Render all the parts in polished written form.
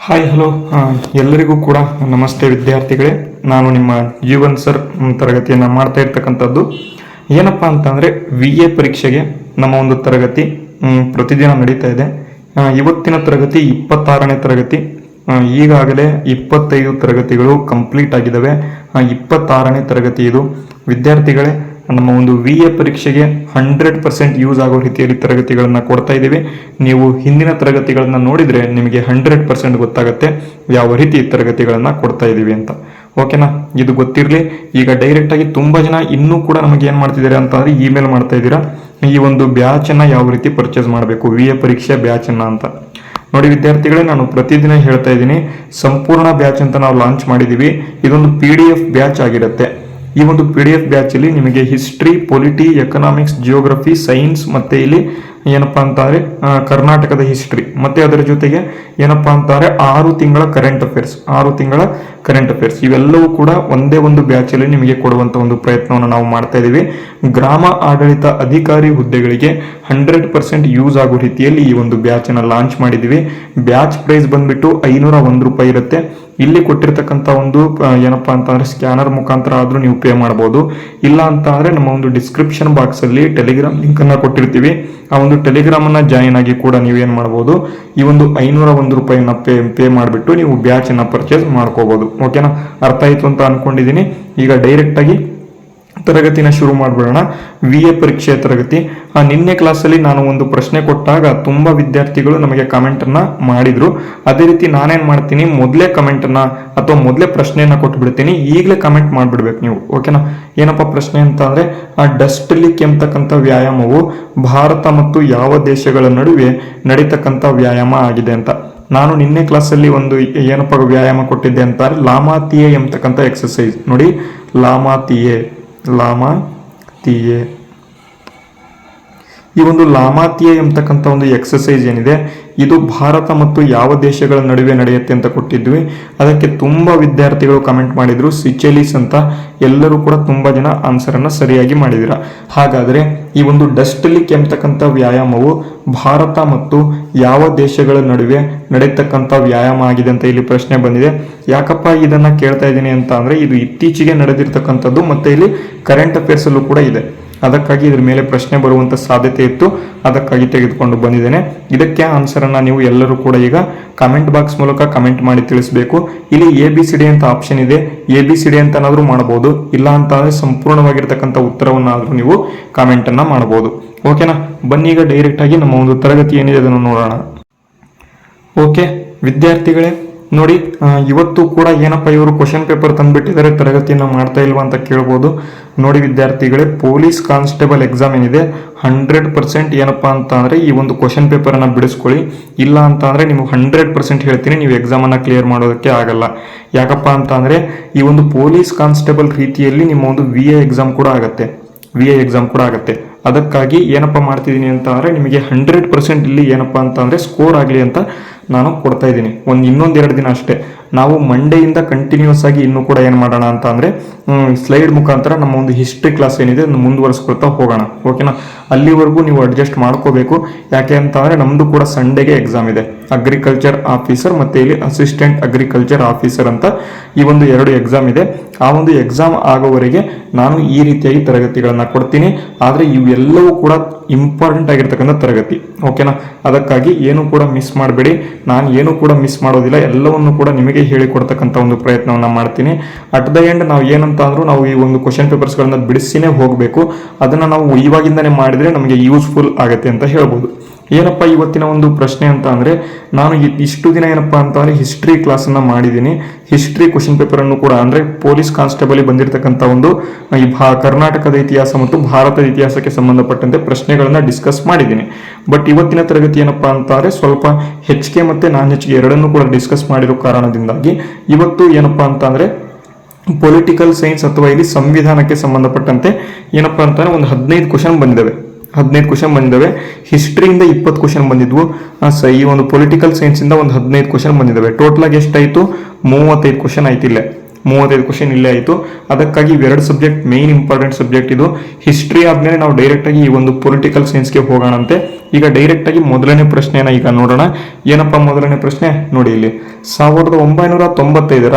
Hi hello ಎಲ್ಲರಿಗೂ ಕೂಡ ನಮಸ್ತೆ ವಿದ್ಯಾರ್ಥಿಗಳೇ. ನಾನು ನಿಮ್ಮ ಜೀವನ್ ಸರ್ ತರಗತಿಯನ್ನು ಮಾಡ್ತಾ ಇರ್ತಕ್ಕಂಥದ್ದು ಏನಪ್ಪ ಅಂತಂದರೆ VA ಪರೀಕ್ಷೆಗೆ ನಮ್ಮ ಒಂದು ತರಗತಿ ಪ್ರತಿದಿನ ನಡೀತಾ ಇದೆ. ಇವತ್ತಿನ ತರಗತಿ 26ನೇ ತರಗತಿ. ಈಗಾಗಲೇ 25 ತರಗತಿಗಳು ಕಂಪ್ಲೀಟ್ ಆಗಿದ್ದಾವೆ. 26ನೇ ತರಗತಿ ಇದು. ವಿದ್ಯಾರ್ಥಿಗಳೇ, ನಮ್ಮ ಒಂದು VA ಪರೀಕ್ಷೆಗೆ 100% ಯೂಸ್ ಆಗೋ ರೀತಿಯಲ್ಲಿ ತರಗತಿಗಳನ್ನು ಕೊಡ್ತಾ ಇದ್ದೀವಿ. ನೀವು ಹಿಂದಿನ ತರಗತಿಗಳನ್ನು ನೋಡಿದರೆ ನಿಮಗೆ 100% ಗೊತ್ತಾಗುತ್ತೆ ಯಾವ ರೀತಿ ತರಗತಿಗಳನ್ನು ಕೊಡ್ತಾ ಇದ್ದೀವಿ ಅಂತ. ಓಕೆನಾ? ಇದು ಗೊತ್ತಿರಲಿ. ಈಗ ಡೈರೆಕ್ಟಾಗಿ ತುಂಬ ಜನ ಇನ್ನೂ ಕೂಡ ನಮಗೆ ಏನು ಮಾಡ್ತಿದ್ದಾರೆ ಅಂತಂದರೆ ಇಮೇಲ್ ಮಾಡ್ತಾ ಇದ್ದೀರಾ, ಈ ಒಂದು ಬ್ಯಾಚನ್ನು ಯಾವ ರೀತಿ ಪರ್ಚೇಸ್ ಮಾಡಬೇಕು, VA ಪರೀಕ್ಷೆ ಬ್ಯಾಚನ್ನು ಅಂತ. ನೋಡಿ ವಿದ್ಯಾರ್ಥಿಗಳೇ, ನಾನು ಪ್ರತಿದಿನ ಹೇಳ್ತಾ ಇದ್ದೀನಿ, ಸಂಪೂರ್ಣ ಬ್ಯಾಚ್ ಅಂತ ನಾವು ಲಾಂಚ್ ಮಾಡಿದ್ದೀವಿ. ಇದೊಂದು PDF ಬ್ಯಾಚ್ ಆಗಿರುತ್ತೆ. ಈ ಒಂದು PDF ಬ್ಯಾಚಲ್ಲಿ ನಿಮಗೆ history, polity, economics, geography, science ಮತ್ತು ಇಲ್ಲಿ ಏನಪ್ಪ ಅಂತಂದರೆ ಕರ್ನಾಟಕದ ಹಿಸ್ಟ್ರಿ ಮತ್ತು ಅದರ ಜೊತೆಗೆ ಏನಪ್ಪ ಅಂತಾರೆ 6 ತಿಂಗಳ ಕರೆಂಟ್ ಅಫೇರ್ಸ್ ಇವೆಲ್ಲವೂ ಕೂಡ ಒಂದೇ ಒಂದು ಬ್ಯಾಚಲ್ಲಿ ನಿಮಗೆ ಕೊಡುವಂಥ ಒಂದು ಪ್ರಯತ್ನವನ್ನು ನಾವು ಮಾಡ್ತಾ ಇದ್ದೀವಿ. ಗ್ರಾಮ ಆಡಳಿತ ಅಧಿಕಾರಿ ಹುದ್ದೆಗಳಿಗೆ 100% ಯೂಸ್ ಆಗೋ ರೀತಿಯಲ್ಲಿ ಈ ಒಂದು ಬ್ಯಾಚನ್ನು ಲಾಂಚ್ ಮಾಡಿದ್ದೀವಿ. ಬ್ಯಾಚ್ ಪ್ರೈಸ್ ಬಂದ್ಬಿಟ್ಟು 501 ರೂಪಾಯಿ ಇರುತ್ತೆ. ಇಲ್ಲಿ ಕೊಟ್ಟಿರ್ತಕ್ಕಂಥ ಒಂದು ಏನಪ್ಪ ಅಂತಂದರೆ ಸ್ಕ್ಯಾನರ್ ಮುಖಾಂತರ ಆದರೂ ನೀವು ಪೇ ಮಾಡ್ಬೋದು. ಇಲ್ಲ ಅಂತ ಅಂದರೆ ನಮ್ಮ ಒಂದು ಡಿಸ್ಕ್ರಿಪ್ಷನ್ ಬಾಕ್ಸಲ್ಲಿ ಟೆಲಿಗ್ರಾಮ್ ಲಿಂಕನ್ನು ಕೊಟ್ಟಿರ್ತೀವಿ. ಆ ಒಂದು ಟೆಲಿಗ್ರಾಮನ್ನು ಜಾಯಿನ್ ಆಗಿ ಕೂಡ ನೀವೇನು ಮಾಡ್ಬೋದು, ಈ ಒಂದು 501 ರೂಪಾಯಿನ ಪೇ ಮಾಡಿಬಿಟ್ಟು ನೀವು ಬ್ಯಾಚನ್ನು ಪರ್ಚೇಸ್ ಮಾಡ್ಕೋಬೋದು. ಓಕೆನಾ? ಅರ್ಥ ಆಯಿತು ಅಂತ ಅಂದ್ಕೊಂಡಿದ್ದೀನಿ. ಈಗ ಡೈರೆಕ್ಟಾಗಿ ತರಗತಿನ ಶುರು ಮಾಡಿಬಿಡೋಣ. VA ಪರೀಕ್ಷೆಯ ತರಗತಿ. ನಿನ್ನೆ ಕ್ಲಾಸಲ್ಲಿ ನಾನು ಒಂದು ಪ್ರಶ್ನೆ ಕೊಟ್ಟಾಗ ತುಂಬ ವಿದ್ಯಾರ್ಥಿಗಳು ನಮಗೆ ಕಮೆಂಟನ್ನು ಮಾಡಿದರು. ಅದೇ ರೀತಿ ನಾನೇನು ಮಾಡ್ತೀನಿ, ಮೊದಲೇ ಕಮೆಂಟನ್ನು ಅಥವಾ ಮೊದಲೇ ಪ್ರಶ್ನೆಯನ್ನು ಕೊಟ್ಬಿಡ್ತೀನಿ. ಈಗಲೇ ಕಮೆಂಟ್ ಮಾಡಿಬಿಡ್ಬೇಕು ನೀವು. ಓಕೆನಾ? ಏನಪ್ಪ ಪ್ರಶ್ನೆ ಅಂತ ಅಂದರೆ, ಡಸ್ಟ್ ಲಿಕ್ ಎಂಬತಕ್ಕಂಥ ವ್ಯಾಯಾಮವು ಭಾರತ ಮತ್ತು ಯಾವ ದೇಶಗಳ ನಡುವೆ ನಡೀತಕ್ಕಂಥ ವ್ಯಾಯಾಮ ಆಗಿದೆ ಅಂತ. ನಾನು ನಿನ್ನೆ ಕ್ಲಾಸಲ್ಲಿ ಒಂದು ಏನಪ್ಪ ವ್ಯಾಯಾಮ ಕೊಟ್ಟಿದ್ದೆ ಅಂತಾರೆ, ಲಾಮಾತಿಯೆ ಎಂಬತಕ್ಕಂಥ ಎಕ್ಸಸೈಸ್. ನೋಡಿ, ಲಾಮಾತಿಯೆ. ಈ ಒಂದು ಲಾಮಾತಿಯೆ ಎಂಬತಕ್ಕಂಥ ಒಂದು ಎಕ್ಸಸೈಸ್ ಏನಿದೆ, ಇದು ಭಾರತ ಮತ್ತು ಯಾವ ದೇಶಗಳ ನಡುವೆ ನಡೆಯುತ್ತೆ ಅಂತ ಕೊಟ್ಟಿದ್ವಿ. ಅದಕ್ಕೆ ತುಂಬ ವಿದ್ಯಾರ್ಥಿಗಳು ಕಮೆಂಟ್ ಮಾಡಿದ್ರು, ಸಿಚೆಲಿಸ್ ಅಂತ. ಎಲ್ಲರೂ ಕೂಡ ತುಂಬ ಜನ ಆನ್ಸರನ್ನು ಸರಿಯಾಗಿ ಮಾಡಿದಿರ. ಹಾಗಾದರೆ ಈ ಒಂದು ಡಸ್ಟ್ ಲಿಕ್ ಎಂಬತಕ್ಕಂಥ ವ್ಯಾಯಾಮವು ಭಾರತ ಮತ್ತು ಯಾವ ದೇಶಗಳ ನಡುವೆ ನಡೆಯತಕ್ಕಂಥ ವ್ಯಾಯಾಮ ಆಗಿದೆ ಅಂತ ಇಲ್ಲಿ ಪ್ರಶ್ನೆ ಬಂದಿದೆ. ಯಾಕಪ್ಪ ಇದನ್ನು ಕೇಳ್ತಾ ಇದ್ದೀನಿ ಅಂತ ಅಂದರೆ, ಇದು ಇತ್ತೀಚೆಗೆ ನಡೆದಿರ್ತಕ್ಕಂಥದ್ದು ಮತ್ತು ಇಲ್ಲಿ ಕರೆಂಟ್ ಅಫೇರ್ಸಲ್ಲೂ ಕೂಡ ಇದೆ. ಅದಕ್ಕಾಗಿ ಇದ್ರ ಮೇಲೆ ಪ್ರಶ್ನೆ ಬರುವಂಥ ಸಾಧ್ಯತೆ ಇತ್ತು. ಅದಕ್ಕಾಗಿ ತೆಗೆದುಕೊಂಡು ಬಂದಿದ್ದೇನೆ. ಇದಕ್ಕೆ ಆನ್ಸರನ್ನು ನೀವು ಎಲ್ಲರೂ ಕೂಡ ಈಗ ಕಮೆಂಟ್ ಬಾಕ್ಸ್ ಮೂಲಕ ಕಮೆಂಟ್ ಮಾಡಿ ತಿಳಿಸಬೇಕು. ಇಲ್ಲಿ ABCD ಅಂತ ಆಪ್ಷನ್ ಇದೆ. ABCD ಅಂತನಾದರೂ ಮಾಡಬಹುದು. ಇಲ್ಲ ಅಂತ ಅಂದರೆ ಸಂಪೂರ್ಣವಾಗಿರ್ತಕ್ಕಂಥ ಉತ್ತರವನ್ನಾದರೂ ನೀವು ಕಮೆಂಟನ್ನು ಮಾಡಬಹುದು. ಓಕೆನಾ? ಬನ್ನಿ ಈಗ ಡೈರೆಕ್ಟಾಗಿ ನಮ್ಮ ಒಂದು ತರಗತಿ ಏನಿದೆ ಅದನ್ನು ನೋಡೋಣ. ಓಕೆ ವಿದ್ಯಾರ್ಥಿಗಳೇ, ನೋಡಿ, ಇವತ್ತು ಕೂಡ ಏನಪ್ಪ ಇವರು ಕ್ವಶನ್ ಪೇಪರ್ ತಂದುಬಿಟ್ಟಿದ್ದಾರೆ, ತರಗತಿಯನ್ನು ಮಾಡ್ತಾ ಇಲ್ವಾ ಅಂತ ಕೇಳ್ಬೋದು. ನೋಡಿ ವಿದ್ಯಾರ್ಥಿಗಳೇ, ಪೊಲೀಸ್ ಕಾನ್ಸ್ಟೇಬಲ್ ಎಕ್ಸಾಮ್ ಏನಿದೆ 100% ಏನಪ್ಪ ಅಂತ ಅಂದರೆ ಈ ಒಂದು ಕ್ವಶನ್ ಪೇಪರನ್ನು ಬಿಡಿಸ್ಕೊಳ್ಳಿ. ಇಲ್ಲ ಅಂತ ಅಂದರೆ ನಿಮಗೆ 100% ಹೇಳ್ತೀನಿ, ನೀವು ಎಕ್ಸಾಮನ್ನು ಕ್ಲಿಯರ್ ಮಾಡೋದಕ್ಕೆ ಆಗಲ್ಲ. ಯಾಕಪ್ಪ ಅಂತ ಅಂದರೆ ಈ ಒಂದು ಪೊಲೀಸ್ ಕಾನ್ಸ್ಟೇಬಲ್ ರೀತಿಯಲ್ಲಿ ನಿಮ್ಮ ಒಂದು VA ಎಕ್ಸಾಮ್ ಕೂಡ ಆಗುತ್ತೆ. ಅದಕ್ಕಾಗಿ ಏನಪ್ಪ ಮಾಡ್ತಿದ್ದೀನಿ ಅಂತ ಅಂದರೆ ನಿಮಗೆ 100% ಇಲ್ಲಿ ಏನಪ್ಪ ಅಂತ ಅಂದರೆ ಸ್ಕೋರ್ ಆಗಲಿ ಅಂತ ನಾನು ಕೊಡ್ತಾ ಇದ್ದೀನಿ. ಇನ್ನೊಂದೆರಡು ದಿನ ಅಷ್ಟೇ. ನಾವು ಮಂಡೆಯಿಂದ ಕಂಟಿನ್ಯೂಸ್ ಆಗಿ ಇನ್ನೂ ಕೂಡ ಏನು ಮಾಡೋಣ ಅಂತ ಅಂದರೆ ಸ್ಲೈಡ್ ಮುಖಾಂತರ ನಮ್ಮ ಒಂದು ಹಿಸ್ಟ್ರಿ ಕ್ಲಾಸ್ ಏನಿದೆ ಅದನ್ನು ಮುಂದುವರಿಸ್ಕೊಳ್ತಾ ಹೋಗೋಣ. ಓಕೆನಾ? ಅಲ್ಲಿವರೆಗೂ ನೀವು ಅಡ್ಜಸ್ಟ್ ಮಾಡ್ಕೋಬೇಕು. ಯಾಕೆ ಅಂತ ಅಂದರೆ ನಮ್ಮದು ಕೂಡ ಸಂಡೇಗೆ ಎಕ್ಸಾಮ್ ಇದೆ. ಅಗ್ರಿಕಲ್ಚರ್ ಆಫೀಸರ್ ಮತ್ತು ಇಲ್ಲಿ ಅಸಿಸ್ಟೆಂಟ್ ಅಗ್ರಿಕಲ್ಚರ್ ಆಫೀಸರ್ ಅಂತ ಈ ಒಂದು 2 ಎಕ್ಸಾಮ್ ಇದೆ. ಆ ಒಂದು ಎಕ್ಸಾಮ್ ಆಗೋವರೆಗೆ ನಾನು ಈ ರೀತಿಯಾಗಿ ತರಗತಿಗಳನ್ನು ಕೊಡ್ತೀನಿ. ಆದರೆ ಇವೆಲ್ಲವೂ ಕೂಡ ಇಂಪಾರ್ಟೆಂಟ್ ಆಗಿರ್ತಕ್ಕಂಥ ತರಗತಿ. ಓಕೆನಾ? ಅದಕ್ಕಾಗಿ ಏನು ಕೂಡ ಮಿಸ್ ಮಾಡಬೇಡಿ. ನಾನು ಏನು ಕೂಡ ಮಿಸ್ ಮಾಡೋದಿಲ್ಲ. ಎಲ್ಲವನ್ನು ಕೂಡ ನಿಮಗೆ ಹೇಳಿಕೊಡ್ತಕ್ಕಂಥ ಒಂದು ಪ್ರಯತ್ನವನ್ನು ಮಾಡ್ತೀನಿ. ಅಟ್ ದ ಎಂಡ್ ನಾವು ಏನಂತ ಅಂದ್ರೂ ನಾವು ಈ ಒಂದು ಕ್ವಶನ್ ಪೇಪರ್ಸ್ಗಳನ್ನ ಬಿಡಿಸಿನೇ ಹೋಗಬೇಕು. ಅದನ್ನು ನಾವು ಇವಾಗಿಂದನೇ ಮಾಡಿದರೆ ನಮಗೆ ಯೂಸ್ಫುಲ್ ಆಗುತ್ತೆ ಅಂತ ಹೇಳ್ಬೋದು. ಏನಪ್ಪ ಇವತ್ತಿನ ಒಂದು ಪ್ರಶ್ನೆ ಅಂತ ಅಂದರೆ, ನಾನು ಇಷ್ಟು ದಿನ ಏನಪ್ಪ ಅಂತ ಅಂದರೆ ಹಿಸ್ಟ್ರಿ ಕ್ಲಾಸನ್ನು ಮಾಡಿದ್ದೀನಿ. ಹಿಸ್ಟ್ರಿ ಕ್ವಶನ್ ಪೇಪರನ್ನು ಕೂಡ ಅಂದರೆ ಪೊಲೀಸ್ ಕಾನ್ಸ್ಟೇಬಲ್ ಬಂದಿರತಕ್ಕಂಥ ಒಂದು ಕರ್ನಾಟಕದ ಇತಿಹಾಸ ಮತ್ತು ಭಾರತದ ಇತಿಹಾಸಕ್ಕೆ ಸಂಬಂಧಪಟ್ಟಂತೆ ಪ್ರಶ್ನೆಗಳನ್ನು ಡಿಸ್ಕಸ್ ಮಾಡಿದ್ದೀನಿ. ಬಟ್ ಇವತ್ತಿನ ತರಗತಿ ಏನಪ್ಪ ಅಂತ ಅಂದರೆ ಸ್ವಲ್ಪ HK ಮತ್ತು non-HK ಎರಡನ್ನೂ ಕೂಡ ಡಿಸ್ಕಸ್ ಮಾಡಿರೋ ಕಾರಣದಿಂದಾಗಿ ಇವತ್ತು ಏನಪ್ಪ ಅಂತ ಅಂದರೆ ಪೊಲಿಟಿಕಲ್ ಸೈನ್ಸ್ ಅಥವಾ ಇಲ್ಲಿ ಸಂವಿಧಾನಕ್ಕೆ ಸಂಬಂಧಪಟ್ಟಂತೆ ಏನಪ್ಪ ಅಂತಂದರೆ ಒಂದು 15 ಕ್ವಶನ್ ಬಂದಿದ್ದಾವೆ. ಹಿಸ್ಟ್ರಿಯಿಂದ 20 ಕ್ವಶನ್ ಬಂದಿದ್ವು. ಈ ಒಂದು ಪೊಲಿಟಿಕಲ್ ಸೈನ್ಸಿಂದ ಒಂದು 15 ಕ್ವಶನ್ ಬಂದಿದ್ದಾವೆ. ಟೋಟಲಾಗಿ ಎಷ್ಟಾಯಿತು? 35 ಕ್ವಶನ್ ಆಯ್ತು ಇಲ್ಲೇ. 35 ಕ್ವಶನ್ ಇಲ್ಲೇ ಆಯಿತು. ಅದಕ್ಕಾಗಿ ಇವೆರಡು ಸಬ್ಜೆಕ್ಟ್ ಮೇನ್ ಇಂಪಾರ್ಟೆಂಟ್ ಸಬ್ಜೆಕ್ಟ್. ಇದು ಹಿಸ್ಟ್ರಿ ಆದ್ಮೇಲೆ ನಾವು ಡೈರೆಕ್ಟ್ ಆಗಿ ಈ ಒಂದು ಪೊಲಿಟಿಕಲ್ ಸೈನ್ಸ್ಗೆ ಹೋಗೋಣಂತೆ. ಈಗ ಡೈರೆಕ್ಟ್ ಆಗಿ ಮೊದಲನೇ ಪ್ರಶ್ನೆಯನ್ನ ಈಗ ನೋಡೋಣ. ಏನಪ್ಪಾ ಮೊದಲನೇ ಪ್ರಶ್ನೆ ನೋಡಿ ಇಲ್ಲಿ. 1995ರ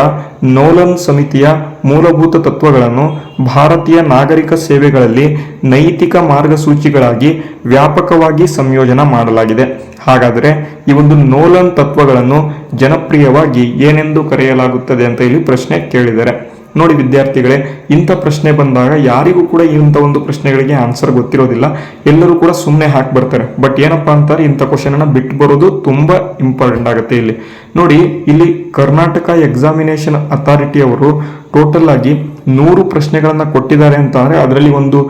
ನೋಲನ್ ಸಮಿತಿಯ ಮೂಲಭೂತ ತತ್ವಗಳನ್ನು ಭಾರತೀಯ ನಾಗರಿಕ ಸೇವೆಗಳಲ್ಲಿ ನೈತಿಕ ಮಾರ್ಗಸೂಚಿಗಳಾಗಿ ವ್ಯಾಪಕವಾಗಿ ಸಂಯೋಜನೆ ಮಾಡಲಾಗಿದೆ. ಹಾಗಾದರೆ ಈ ಒಂದು ನೋಲನ್ ತತ್ವಗಳನ್ನು ಜನಪ್ರಿಯವಾಗಿ ಏನೆಂದು ಕರೆಯಲಾಗುತ್ತದೆ ಅಂತ ಇಲ್ಲಿ ಪ್ರಶ್ನೆ ಕೇಳಿದ್ದಾರೆ. ನೋಡಿ ವಿದ್ಯಾರ್ಥಿಗಳೇ, ಇಂಥ ಪ್ರಶ್ನೆ ಬಂದಾಗ ಯಾರಿಗೂ ಕೂಡ ಇಂಥ ಒಂದು ಪ್ರಶ್ನೆಗಳಿಗೆ ಆನ್ಸರ್ ಗೊತ್ತಿರೋದಿಲ್ಲ. ಎಲ್ಲರೂ ಕೂಡ ಸುಮ್ಮನೆ ಹಾಕಿ ಬರ್ತಾರೆ. ಬಟ್ ಏನಪ್ಪಾ ಅಂತಾರೆ, ಇಂಥ ಕ್ವಶನ್ ಅನ್ನ ಬಿಟ್ಟು ಬರೋದು ತುಂಬಾ ಇಂಪಾರ್ಟೆಂಟ್ ಆಗುತ್ತೆ. ಇಲ್ಲಿ ನೋಡಿ, ಇಲ್ಲಿ ಕರ್ನಾಟಕ ಎಕ್ಸಾಮಿನೇಷನ್ ಅಥಾರಿಟಿ ಅವರು ಟೋಟಲ್ ಆಗಿ 100 ಪ್ರಶ್ನೆಗಳನ್ನ ಕೊಟ್ಟಿದ್ದಾರೆ ಅಂತ ಅಂದ್ರೆ ಅದರಲ್ಲಿ ಒಂದು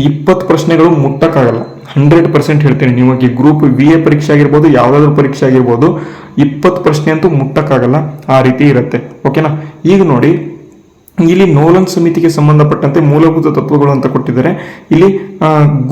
20 ಪ್ರಶ್ನೆಗಳು ಮುಟ್ಟಕ್ಕಾಗಲ್ಲ. 100% ಹೇಳ್ತೀನಿ, ನಿಮಗೆ ಗ್ರೂಪ್ VA ಪರೀಕ್ಷೆ ಆಗಿರ್ಬೋದು, ಯಾವ್ದಾದ್ರು ಪರೀಕ್ಷೆ ಆಗಿರ್ಬೋದು, 20 ಪ್ರಶ್ನೆ ಅಂತೂ ಮುಟ್ಟಕ್ಕಾಗಲ್ಲ. ಆ ರೀತಿ ಇರುತ್ತೆ. ಓಕೆನಾ. ಈಗ ನೋಡಿ, ಇಲ್ಲಿ ನೋಲನ್ ಸಮಿತಿಗೆ ಸಂಬಂಧಪಟ್ಟಂತೆ ಮೂಲಭೂತ ತತ್ವಗಳು ಅಂತ ಕೊಟ್ಟಿದ್ದಾರೆ. ಇಲ್ಲಿ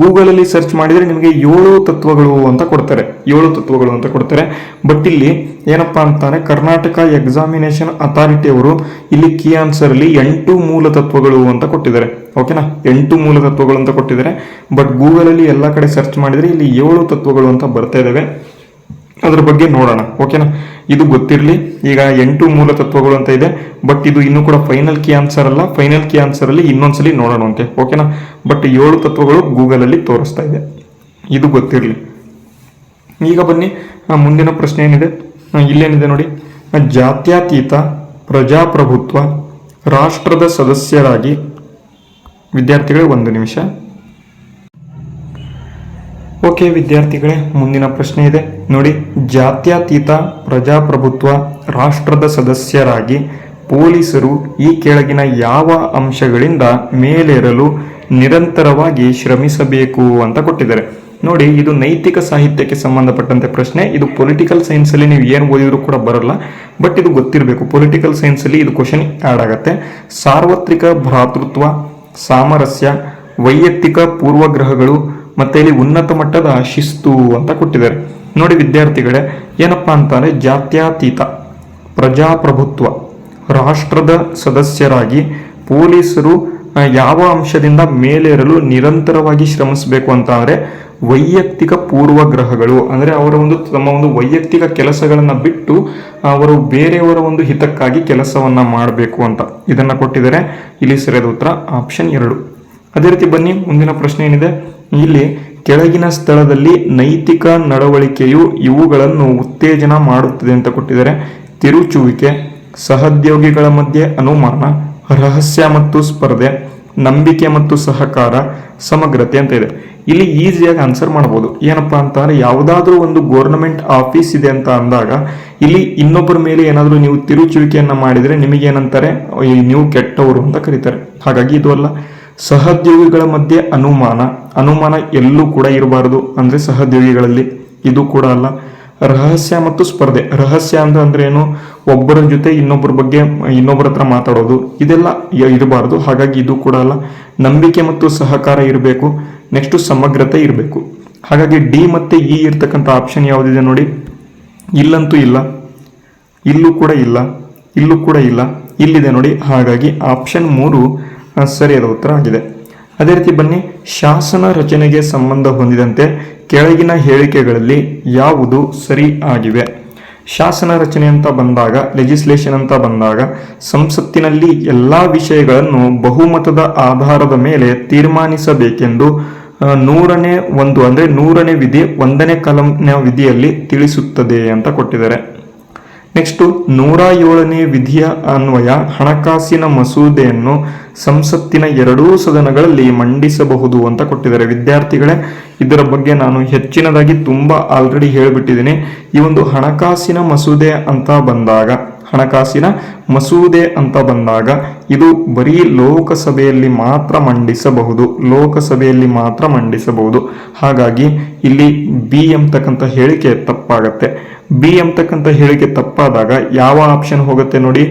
ಗೂಗಲ್ ಅಲ್ಲಿ ಸರ್ಚ್ ಮಾಡಿದ್ರೆ ನಿಮಗೆ 7 ತತ್ವಗಳು ಅಂತ ಕೊಡ್ತಾರೆ. 7 ತತ್ವಗಳು ಅಂತ ಕೊಡ್ತಾರೆ. ಬಟ್ ಇಲ್ಲಿ ಏನಪ್ಪಾ ಅಂತಾರೆ, ಕರ್ನಾಟಕ ಎಕ್ಸಾಮಿನೇಷನ್ ಅಥಾರಿಟಿ ಅವರು ಇಲ್ಲಿ ಕೀ ಆನ್ಸರ್ ಅಲ್ಲಿ 8 ಮೂಲ ತತ್ವಗಳು ಅಂತ ಕೊಟ್ಟಿದ್ದಾರೆ. ಓಕೆನಾ, 8 ಮೂಲ ತತ್ವಗಳು ಅಂತ ಕೊಟ್ಟಿದ್ದಾರೆ. ಬಟ್ ಗೂಗಲ್ ಅಲ್ಲಿ ಎಲ್ಲಾ ಕಡೆ ಸರ್ಚ್ ಮಾಡಿದ್ರೆ ಇಲ್ಲಿ 7 ತತ್ವಗಳು ಅಂತ ಬರ್ತಾ ಇದಾವೆ. ಅದ್ರ ಬಗ್ಗೆ ನೋಡೋಣ. ಓಕೆನಾ, ಇದು ಗೊತ್ತಿರಲಿ. ಈಗ 8 ಮೂಲ ತತ್ವಗಳು ಅಂತ ಇದೆ. ಬಟ್ ಇದು ಇನ್ನೂ ಕೂಡ ಫೈನಲ್ ಕೀ ಆನ್ಸರ್ ಅಲ್ಲ. ಫೈನಲ್ ಕೀ ಆನ್ಸರ್ ಅಲ್ಲಿ ಇನ್ನೊಂದ್ಸಲಿ ನೋಡೋಣ ಅಂತೆ. ಓಕೆನಾ, ಬಟ್ 7 ತತ್ವಗಳು ಗೂಗಲ್ ಅಲ್ಲಿ ತೋರಿಸ್ತಾ ಇದೆ. ಇದು ಗೊತ್ತಿರಲಿ. ಈಗ ಬನ್ನಿ, ಮುಂದಿನ ಪ್ರಶ್ನೆ ಏನಿದೆ, ಇಲ್ಲೇನಿದೆ ನೋಡಿ. ಜಾತ್ಯತೀತ ಪ್ರಜಾಪ್ರಭುತ್ವ ರಾಷ್ಟ್ರದ ಸದಸ್ಯರಾಗಿ, ವಿದ್ಯಾರ್ಥಿಗಳೇ 1 ನಿಮಿಷ. ಓಕೆ ವಿದ್ಯಾರ್ಥಿಗಳೇ, ಮುಂದಿನ ಪ್ರಶ್ನೆ ಇದೆ ನೋಡಿ. ಜಾತ್ಯತೀತ ಪ್ರಜಾಪ್ರಭುತ್ವ ರಾಷ್ಟ್ರದ ಸದಸ್ಯರಾಗಿ ಪೊಲೀಸರು ಈ ಕೆಳಗಿನ ಯಾವ ಅಂಶಗಳಿಂದ ಮೇಲೇರಲು ನಿರಂತರವಾಗಿ ಶ್ರಮಿಸಬೇಕು ಅಂತ ಕೊಟ್ಟಿದ್ದಾರೆ. ನೋಡಿ, ಇದು ನೈತಿಕ ಸಾಹಿತ್ಯಕ್ಕೆ ಸಂಬಂಧಪಟ್ಟಂತೆ ಪ್ರಶ್ನೆ. ಇದು ಪೊಲಿಟಿಕಲ್ ಸೈನ್ಸ್ ಅಲ್ಲಿ ನೀವು ಏನು ಓದಿದ್ರು ಕೂಡ ಬರಲ್ಲ. ಬಟ್ ಇದು ಗೊತ್ತಿರಬೇಕು. ಪೊಲಿಟಿಕಲ್ ಸೈನ್ಸ್ ಅಲ್ಲಿ ಇದು ಕ್ವಶನ್ ಆಡ್ ಆಗತ್ತೆ. ಸಾರ್ವತ್ರಿಕ ಭ್ರಾತೃತ್ವ, ಸಾಮರಸ್ಯ, ವೈಯಕ್ತಿಕ ಪೂರ್ವಗ್ರಹಗಳು ಮತ್ತೆ ಇಲ್ಲಿ ಉನ್ನತ ಮಟ್ಟದ ಶಿಸ್ತು ಅಂತ ಕೊಟ್ಟಿದ್ದಾರೆ. ನೋಡಿ ವಿದ್ಯಾರ್ಥಿಗಳೇ, ಏನಪ್ಪಾ ಅಂತಾರೆ, ಜಾತ್ಯತೀತ ಪ್ರಜಾಪ್ರಭುತ್ವ ರಾಷ್ಟ್ರದ ಸದಸ್ಯರಾಗಿ ಪೊಲೀಸರು ಯಾವ ಅಂಶದಿಂದ ಮೇಲೇರಲು ನಿರಂತರವಾಗಿ ಶ್ರಮಿಸಬೇಕು ಅಂತ ಅಂದ್ರೆ ವೈಯಕ್ತಿಕ ಪೂರ್ವಗ್ರಹಗಳು, ಅಂದ್ರೆ ಅವರ ತಮ್ಮ ಒಂದು ವೈಯಕ್ತಿಕ ಕೆಲಸಗಳನ್ನ ಬಿಟ್ಟು ಅವರು ಬೇರೆಯವರ ಒಂದು ಹಿತಕ್ಕಾಗಿ ಕೆಲಸವನ್ನ ಮಾಡಬೇಕು ಅಂತ ಇದನ್ನ ಕೊಟ್ಟಿದ್ದಾರೆ. ಇಲ್ಲಿ ಸರಿಯಾದ ಉತ್ತರ ಆಪ್ಷನ್ 2. ಅದೇ ರೀತಿ ಬನ್ನಿ, ಮುಂದಿನ ಪ್ರಶ್ನೆ ಏನಿದೆ ಇಲ್ಲಿ. ಕೆಳಗಿನ ಸ್ಥಳದಲ್ಲಿ ನೈತಿಕ ನಡವಳಿಕೆಯು ಇವುಗಳನ್ನು ಉತ್ತೇಜನ ಮಾಡುತ್ತದೆ ಅಂತ ಕೊಟ್ಟಿದ್ದಾರೆ. ತಿರುಚುವಿಕೆ, ಸಹೋದ್ಯೋಗಿಗಳ ಮಧ್ಯೆ ಅನುಮಾನ, ರಹಸ್ಯ ಮತ್ತು ಸ್ಪರ್ಧೆ, ನಂಬಿಕೆ ಮತ್ತು ಸಹಕಾರ, ಸಮಗ್ರತೆ ಅಂತ ಇದೆ. ಇಲ್ಲಿ ಈಸಿಯಾಗಿ ಆನ್ಸರ್ ಮಾಡಬಹುದು. ಏನಪ್ಪಾ ಅಂತಂದ್ರೆ, ಯಾವುದಾದ್ರೂ ಒಂದು ಗೌರ್ನಮೆಂಟ್ ಆಫೀಸ್ ಇದೆ ಅಂತ ಅಂದಾಗ ಇಲ್ಲಿ ಇನ್ನೊಬ್ಬರ ಮೇಲೆ ಏನಾದರೂ ನೀವು ತಿರುಚುವಿಕೆಯನ್ನ ಮಾಡಿದ್ರೆ ನಿಮಗೇನಂತಾರೆ, ನೀವು ಕೆಟ್ಟವರು ಅಂತ ಕರೀತಾರೆ. ಹಾಗಾಗಿ ಇದು ಅಲ್ಲ. ಸಹೋದ್ಯೋಗಿಗಳ ಮಧ್ಯೆ ಅನುಮಾನ ಎಲ್ಲೂ ಕೂಡ ಇರಬಾರದು, ಅಂದ್ರೆ ಸಹೋದ್ಯೋಗಿಗಳಲ್ಲಿ. ಇದು ಕೂಡ ಅಲ್ಲ. ರಹಸ್ಯ ಮತ್ತು ಸ್ಪರ್ಧೆ, ರಹಸ್ಯ ಅಂದ್ರೆ ಏನು, ಒಬ್ಬರ ಜೊತೆ ಇನ್ನೊಬ್ಬರ ಬಗ್ಗೆ ಇನ್ನೊಬ್ಬರ ಹತ್ರ ಮಾತಾಡೋದು, ಇದೆಲ್ಲ ಇರಬಾರದು. ಹಾಗಾಗಿ ಇದು ಕೂಡ ಅಲ್ಲ. ನಂಬಿಕೆ ಮತ್ತು ಸಹಕಾರ ಇರಬೇಕು. ನೆಕ್ಸ್ಟ್ ಸಮಗ್ರತೆ ಇರಬೇಕು. ಹಾಗಾಗಿ ಡಿ ಮತ್ತೆ ಇ ಇರ್ತಕ್ಕಂಥ ಆಪ್ಷನ್ ಯಾವುದಿದೆ ನೋಡಿ. ಇಲ್ಲಂತೂ ಇಲ್ಲ, ಇಲ್ಲೂ ಕೂಡ ಇಲ್ಲ, ಇಲ್ಲೂ ಕೂಡ ಇಲ್ಲ, ಇಲ್ಲಿದೆ ನೋಡಿ. ಹಾಗಾಗಿ ಆಪ್ಷನ್ 3 ಸರಿಯಾದ ಉತ್ತರ ಆಗಿದೆ. ಅದೇ ರೀತಿ ಬನ್ನಿ, ಶಾಸನ ರಚನೆಗೆ ಸಂಬಂಧ ಹೊಂದಿದಂತೆ ಕೆಳಗಿನ ಹೇಳಿಕೆಗಳಲ್ಲಿ ಯಾವುದು ಸರಿ ಆಗಿವೆ. ಶಾಸನ ರಚನೆ ಅಂತ ಬಂದಾಗ, ಲೆಜಿಸ್ಲೇಷನ್ ಅಂತ ಬಂದಾಗ, ಸಂಸತ್ತಿನಲ್ಲಿ ಎಲ್ಲಾ ವಿಷಯಗಳನ್ನು ಬಹುಮತದ ಆಧಾರದ ಮೇಲೆ ತೀರ್ಮಾನಿಸಬೇಕೆಂದು 100ನೇ ಅಂದ್ರೆ 100ನೇ ವಿಧಿ 1ನೇ ಕಾಲಂನ ವಿಧಿಯಲ್ಲಿ ತಿಳಿಸುತ್ತದೆ ಅಂತ ಕೊಟ್ಟಿದ್ದಾರೆ. ನೆಕ್ಸ್ಟ್ 107ನೇ ವಿಧಿಯ ಅನ್ವಯ ಹಣಕಾಸಿನ ಮಸೂದೆಯನ್ನು ಸಂಸತ್ತಿನ 2 ಸದನಗಳಲ್ಲಿ ಮಂಡಿಸಬಹುದು ಅಂತ ಕೊಟ್ಟಿದ್ದಾರೆ. ವಿದ್ಯಾರ್ಥಿಗಳೇ, ಇದರ ಬಗ್ಗೆ ನಾನು ಹೆಚ್ಚಿನದಾಗಿ ತುಂಬಾ ಆಲ್ರೆಡಿ ಹೇಳಿಬಿಟ್ಟಿದ್ದೀನಿ. ಈ ಒಂದು ಹಣಕಾಸಿನ ಮಸೂದೆ ಅಂತ ಬಂದಾಗ ಇದು ಬರೀ ಲೋಕಸಭೆಯಲ್ಲಿ ಮಾತ್ರ ಮಂಡಿಸಬಹುದು. ಹಾಗಾಗಿ ಇಲ್ಲಿ ಬಿ ಎಂಬತಕ್ಕಂಥ ಹೇಳಿಕೆ ತಪ್ಪಾಗತ್ತೆ. ಬಿ ಎಂಬತಕ್ಕಂಥ ಹೇಳಿಕೆ ತಪ್ಪಾದಾಗ ಯಾವ ಆಪ್ಷನ್ ಹೋಗುತ್ತೆ ನೋಡಿ.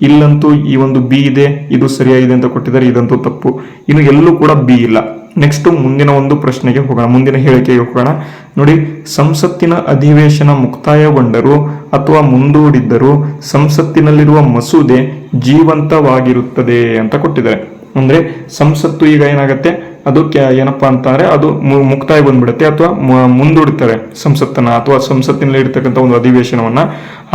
ಇಲ್ಲಂತೂ ಈ ಒಂದು ಬಿ ಇದೆ, ಇದು ಸರಿಯಾಗಿದೆ ಅಂತ ಕೊಟ್ಟಿದ್ದಾರೆ, ಇದಂತೂ ತಪ್ಪು. ಇನ್ನು ಎಲ್ಲೂ ಕೂಡ ಬಿ ಇಲ್ಲ. ನೆಕ್ಸ್ಟ್ ಮುಂದಿನ ಒಂದು ಪ್ರಶ್ನೆಗೆ ಹೋಗೋಣ, ಮುಂದಿನ ಹೇಳಿಕೆಗೆ ಹೋಗೋಣ ನೋಡಿ. ಸಂಸತ್ತಿನ ಅಧಿವೇಶನ ಮುಕ್ತಾಯಗೊಂಡರೂ ಅಥವಾ ಮುಂದೂಡಿದ್ದರೂ ಸಂಸತ್ತಿನಲ್ಲಿರುವ ಮಸೂದೆ ಜೀವಂತವಾಗಿರುತ್ತದೆ ಅಂತ ಕೊಟ್ಟಿದ್ದಾರೆ. ಅಂದ್ರೆ ಸಂಸತ್ತು ಈಗ ಏನಾಗುತ್ತೆ, ಅದು ಏನಪ್ಪಾ ಅಂತಾರೆ, ಅದು ಮುಕ್ತಾಯ ಬಂದ್ಬಿಡುತ್ತೆ ಅಥವಾ ಮುಂದೂಡ್ತಾರೆ ಸಂಸತ್ತನ್ನ ಅಥವಾ ಸಂಸತ್ತಿನಲ್ಲಿ ಇರ್ತಕ್ಕಂಥ ಒಂದು ಅಧಿವೇಶನವನ್ನ.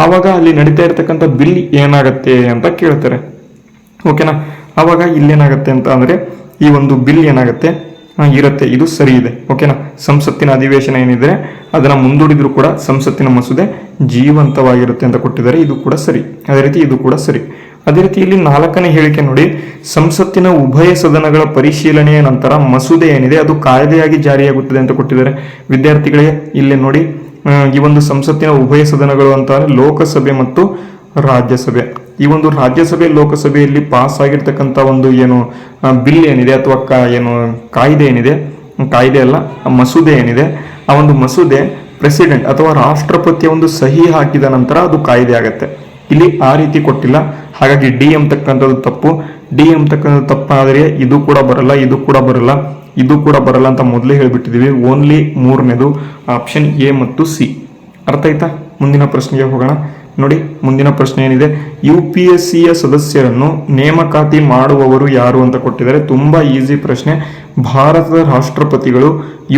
ಆವಾಗ ಅಲ್ಲಿ ನಡೀತಾ ಇರ್ತಕ್ಕಂಥ ಬಿಲ್ ಏನಾಗತ್ತೆ ಅಂತ ಕೇಳ್ತಾರೆ. ಓಕೆನಾ. ಆವಾಗ ಇಲ್ಲೇನಾಗತ್ತೆ ಅಂತ ಅಂದ್ರೆ ಈ ಒಂದು ಬಿಲ್ ಏನಾಗತ್ತೆ ಇರುತ್ತೆ, ಇದು ಸರಿ ಇದೆ. ಓಕೆನಾ. ಸಂಸತ್ತಿನ ಅಧಿವೇಶನ ಏನಿದ್ರೆ ಅದನ್ನ ಮುಂದೂಡಿದ್ರು ಕೂಡ ಸಂಸತ್ತಿನ ಮಸೂದೆ ಜೀವಂತವಾಗಿರುತ್ತೆ ಅಂತ ಕೊಟ್ಟಿದ್ದಾರೆ. ಇದು ಕೂಡ ಸರಿ. ಅದೇ ರೀತಿ ಇದು ಕೂಡ ಸರಿ. ಅದೇ ರೀತಿ ಇಲ್ಲಿ 4ನೇ ಹೇಳಿಕೆ ನೋಡಿ, ಸಂಸತ್ತಿನ ಉಭಯ ಸದನಗಳ ಪರಿಶೀಲನೆಯ ನಂತರ ಮಸೂದೆ ಏನಿದೆ ಅದು ಕಾಯ್ದೆಯಾಗಿ ಜಾರಿಯಾಗುತ್ತದೆ ಅಂತ ಕೊಟ್ಟಿದ್ದಾರೆ. ವಿದ್ಯಾರ್ಥಿಗಳಿಗೆ ಇಲ್ಲಿ ನೋಡಿ, ಈ ಒಂದು ಸಂಸತ್ತಿನ ಉಭಯ ಸದನಗಳು ಅಂತ ಲೋಕಸಭೆ ಮತ್ತು ರಾಜ್ಯಸಭೆ. ಈ ಒಂದು ರಾಜ್ಯಸಭೆ ಲೋಕಸಭೆಯಲ್ಲಿ ಪಾಸ್ ಆಗಿರ್ತಕ್ಕಂಥ ಒಂದು ಏನು ಬಿಲ್ ಏನಿದೆ ಅಥವಾ ಏನು ಕಾಯ್ದೆ ಏನಿದೆ, ಕಾಯ್ದೆ ಅಲ್ಲ ಮಸೂದೆ ಏನಿದೆ, ಆ ಒಂದು ಮಸೂದೆ ಪ್ರೆಸಿಡೆಂಟ್ ಅಥವಾ ರಾಷ್ಟ್ರಪತಿಯ ಒಂದು ಸಹಿ ಹಾಕಿದ ನಂತರ ಅದು ಕಾಯ್ದೆ ಆಗತ್ತೆ. ಇಲ್ಲಿ ಆ ರೀತಿ ಕೊಟ್ಟಿಲ್ಲ. ಹಾಗಾಗಿ ಡಿ ಎಂಬತಕ್ಕಂಥದ್ದು ತಪ್ಪು. ಡಿ ಎಂಬತಕ್ಕಂಥದ್ದು ತಪ್ಪಾದರೆ ಇದು ಕೂಡ ಬರಲ್ಲ, ಇದು ಕೂಡ ಬರಲ್ಲ, ಇದು ಕೂಡ ಬರಲ್ಲ ಅಂತ ಮೊದಲೇ ಹೇಳ್ಬಿಟ್ಟಿದೀವಿ. ಓನ್ಲಿ 3ನೇದು ಆಪ್ಷನ್ ಎ ಮತ್ತು ಸಿ. ಅರ್ಥ ಆಯ್ತಾ? ಮುಂದಿನ ಪ್ರಶ್ನೆಗೆ ಹೋಗೋಣ. ನೋಡಿ, ಮುಂದಿನ ಪ್ರಶ್ನೆ ಏನಿದೆ, UPSCಯ ಸದಸ್ಯರನ್ನು ನೇಮಕಾತಿ ಮಾಡುವವರು ಯಾರು ಅಂತ ಕೊಟ್ಟಿದ್ದಾರೆ. ತುಂಬಾ ಈಸಿ ಪ್ರಶ್ನೆ. ಭಾರತದ ರಾಷ್ಟ್ರಪತಿಗಳು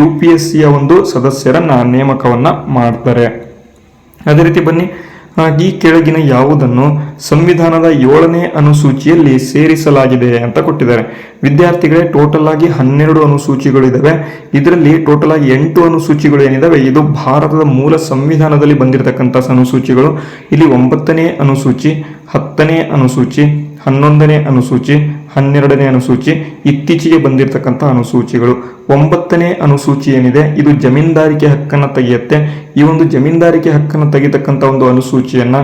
UPSCಯ ಒಂದು ಸದಸ್ಯರನ್ನ ನೇಮಕವನ್ನ ಮಾಡ್ತಾರೆ. ಅದೇ ರೀತಿ ಬನ್ನಿ, ಈ ಕೆಳಗಿನ ಯಾವುದನ್ನು ಸಂವಿಧಾನದ 7ನೇ ಅನುಸೂಚಿಯಲ್ಲಿ ಸೇರಿಸಲಾಗಿದೆ ಅಂತ ಕೊಟ್ಟಿದ್ದಾರೆ. ವಿದ್ಯಾರ್ಥಿಗಳೇ, ಟೋಟಲ್ ಆಗಿ 12 ಅನುಸೂಚಿಗಳು ಇದಾವೆ. ಇದರಲ್ಲಿ ಟೋಟಲ್ ಆಗಿ 8 ಅನುಸೂಚಿಗಳು ಏನಿದಾವೆ ಇದು ಭಾರತದ ಮೂಲ ಸಂವಿಧಾನದಲ್ಲಿ ಬಂದಿರತಕ್ಕಂಥ ಅನುಸೂಚಿಗಳು. ಇಲ್ಲಿ 9ನೇ ಅನುಸೂಚಿ, 10ನೇ ಅನುಸೂಚಿ, 11ನೇ ಅನುಸೂಚಿ, 12ನೇ ಅನುಸೂಚಿ ಇತ್ತೀಚೆಗೆ ಬಂದಿರತಕ್ಕಂಥ ಅನುಸೂಚಿಗಳು. 9ನೇ ಅನುಸೂಚಿ ಏನಿದೆ ಇದು ಜಮೀನ್ದಾರಿಕೆ ಹಕ್ಕನ್ನು ತೆಗೆಯುತ್ತೆ. ಈ ಒಂದು ಜಮೀನ್ದಾರಿಕೆ ಹಕ್ಕನ್ನು ತೆಗೆತಕ್ಕಂಥ ಒಂದು ಅನುಸೂಚಿಯನ್ನ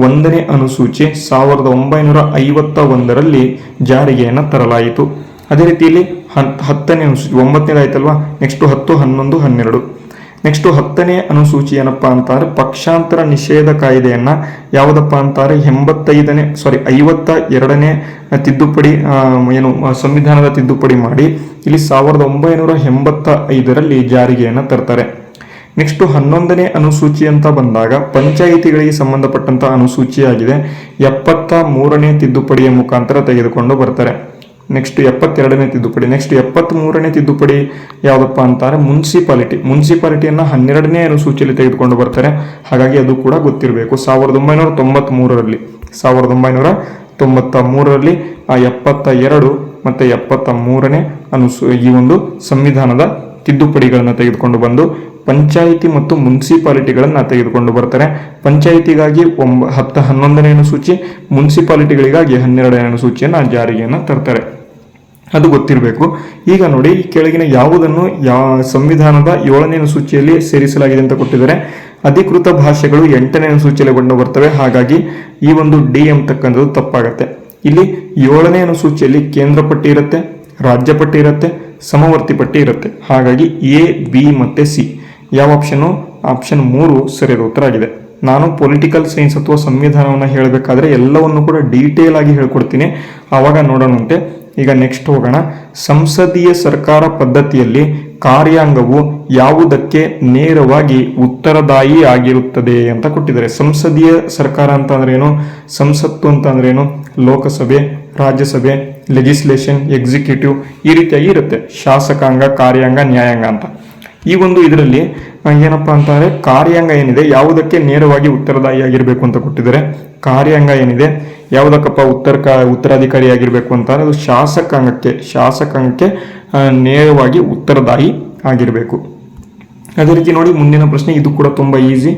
1ನೇ ಅನುಸೂಚಿ 1951ರಲ್ಲಿ ಜಾರಿಗೆಯನ್ನು ತರಲಾಯಿತು. ಅದೇ ರೀತಿಯಲ್ಲಿ 10ನೇ ಅನುಸೂಚಿ 9ನೇದು ಆಯ್ತಲ್ವಾ. ನೆಕ್ಸ್ಟ್ 10, 11, 12. ನೆಕ್ಸ್ಟ್ 10ನೇ ಅನುಸೂಚಿ ಏನಪ್ಪಾ ಅಂತಾರೆ, ಪಕ್ಷಾಂತರ ನಿಷೇಧ ಕಾಯ್ದೆಯನ್ನ ಯಾವುದಪ್ಪ ಅಂತಾರೆ 52ನೇ ತಿದ್ದುಪಡಿ ಏನು ಸಂವಿಧಾನದ ತಿದ್ದುಪಡಿ ಮಾಡಿ ಇಲ್ಲಿ 1985ರಲ್ಲಿ ಜಾರಿಗೆಯನ್ನು ತರ್ತಾರೆ. ನೆಕ್ಸ್ಟ್ 11ನೇ ಅನುಸೂಚಿ ಅಂತ ಬಂದಾಗ ಪಂಚಾಯಿತಿಗಳಿಗೆ ಸಂಬಂಧಪಟ್ಟಂತ ಅನುಸೂಚಿಯಾಗಿದೆ. 73ನೇ ತಿದ್ದುಪಡಿಯ ಮುಖಾಂತರ ತೆಗೆದುಕೊಂಡು ಬರ್ತಾರೆ. ನೆಕ್ಸ್ಟ್ 72ನೇ ತಿದ್ದುಪಡಿ. ನೆಕ್ಸ್ಟ್ 73ನೇ ತಿದ್ದುಪಡಿ ಯಾವುದಪ್ಪ ಅಂತಾರೆ ಮುನ್ಸಿಪಾಲಿಟಿಯನ್ನ 12ನೇ ಅನುಸೂಚಿಯಲ್ಲಿ ತೆಗೆದುಕೊಂಡು ಬರ್ತಾರೆ. ಹಾಗಾಗಿ ಅದು ಕೂಡ ಗೊತ್ತಿರಬೇಕು. 1993ರಲ್ಲಿ ಆ 72 ಮತ್ತೆ 73ನೇ ಈ ಒಂದು ಸಂವಿಧಾನದ ತಿದ್ದುಪಡಿಗಳನ್ನು ತೆಗೆದುಕೊಂಡು ಬಂದು ಪಂಚಾಯಿತಿ ಮತ್ತು ಮುನ್ಸಿಪಾಲಿಟಿಗಳನ್ನ ತೆಗೆದುಕೊಂಡು ಬರ್ತಾರೆ. ಪಂಚಾಯಿತಿಗಾಗಿ 11ನೇ ಅನುಸೂಚಿ, ಮುನ್ಸಿಪಾಲಿಟಿಗಳಿಗಾಗಿ 12ನೇ ಅನುಸೂಚಿಯನ್ನ ಜಾರಿಗೆಯನ್ನು ತರ್ತಾರೆ. ಅದು ಗೊತ್ತಿರಬೇಕು. ಈಗ ನೋಡಿ, ಈ ಕೆಳಗಿನ ಯಾವುದನ್ನು ಸಂವಿಧಾನದ 7ನೇ ಅನುಸೂಚಿಯಲ್ಲಿ ಸೇರಿಸಲಾಗಿದೆ ಅಂತ ಕೊಟ್ಟಿದ್ದಾರೆ. ಅಧಿಕೃತ ಭಾಷೆಗಳು 8ನೇ ಅನುಸೂಚಿಯಲ್ಲಿ ಕಂಡು ಬರ್ತವೆ. ಹಾಗಾಗಿ ಈ ಒಂದು ಡಿ ಎಂಬತಕ್ಕಂಥದ್ದು ತಪ್ಪಾಗತ್ತೆ. ಇಲ್ಲಿ 7ನೇ ಅನುಸೂಚಿಯಲ್ಲಿ ಕೇಂದ್ರ ಪಟ್ಟಿ ಇರುತ್ತೆ, ರಾಜ್ಯ ಪಟ್ಟಿ ಇರುತ್ತೆ, ಸಮವರ್ತಿ ಪಟ್ಟಿ ಇರುತ್ತೆ. ಹಾಗಾಗಿ ಎ, ಬಿ ಮತ್ತೆ ಸಿ ಯಾವ ಆಪ್ಷನ್ನು? ಆಪ್ಷನ್ 3 ಸರಿಯಾದ ಉತ್ತರ ಆಗಿದೆ. ನಾನು ಪೊಲಿಟಿಕಲ್ ಸೈನ್ಸ್ ಅಥವಾ ಸಂವಿಧಾನವನ್ನು ಹೇಳಬೇಕಾದ್ರೆ ಎಲ್ಲವನ್ನು ಕೂಡ ಡೀಟೇಲ್ ಆಗಿ ಹೇಳ್ಕೊಡ್ತೀನಿ, ಆವಾಗ ನೋಡೋಣಂತೆ. ಈಗ ನೆಕ್ಸ್ಟ್ ಹೋಗೋಣ. ಸಂಸದೀಯ ಸರ್ಕಾರ ಪದ್ಧತಿಯಲ್ಲಿ ಕಾರ್ಯಾಂಗವು ಯಾವುದಕ್ಕೆ ನೇರವಾಗಿ ಉತ್ತರದಾಯಿ ಆಗಿರುತ್ತದೆ ಅಂತ ಕೊಟ್ಟಿದ್ದಾರೆ. ಸಂಸದೀಯ ಸರ್ಕಾರ ಅಂತ ಅಂದ್ರೆ ಏನು, ಸಂಸತ್ತು ಅಂತ ಅಂದ್ರೆ ಏನು, ಲೋಕಸಭೆ, ರಾಜ್ಯಸಭೆ, ಲೆಜಿಸ್ಲೇಷನ್, ಎಕ್ಸಿಕ್ಯೂಟಿವ್ ಈ ರೀತಿಯಾಗಿ ಇರುತ್ತೆ. ಶಾಸಕಾಂಗ, ಕಾರ್ಯಾಂಗ, ನ್ಯಾಯಾಂಗ ಅಂತ. ಈ ಒಂದು ಇದರಲ್ಲಿ ಏನಪ್ಪಾ ಅಂತಾರೆ, ಕಾರ್ಯಾಂಗ ಏನಿದೆ ಯಾವುದಕ್ಕೆ ನೇರವಾಗಿ ಉತ್ತರದಾಯಿ ಆಗಿರ್ಬೇಕು ಅಂತ ಕೊಟ್ಟಿದ್ದಾರೆ. ಕಾರ್ಯಾಂಗ ಏನಿದೆ ಯಾವುದಕ್ಕಪ್ಪ ಉತ್ತರಾಧಿಕಾರಿ ಆಗಿರ್ಬೇಕು ಅಂತಾರೆ, ಅದು ಶಾಸಕಾಂಗಕ್ಕೆ ನೇರವಾಗಿ ಉತ್ತರದಾಯಿ ಆಗಿರಬೇಕು. ಅದೇ ರೀತಿ ನೋಡಿ, ಮುಂದಿನ ಪ್ರಶ್ನೆ ಇದು ಕೂಡ ತುಂಬಾ ಈಸಿ.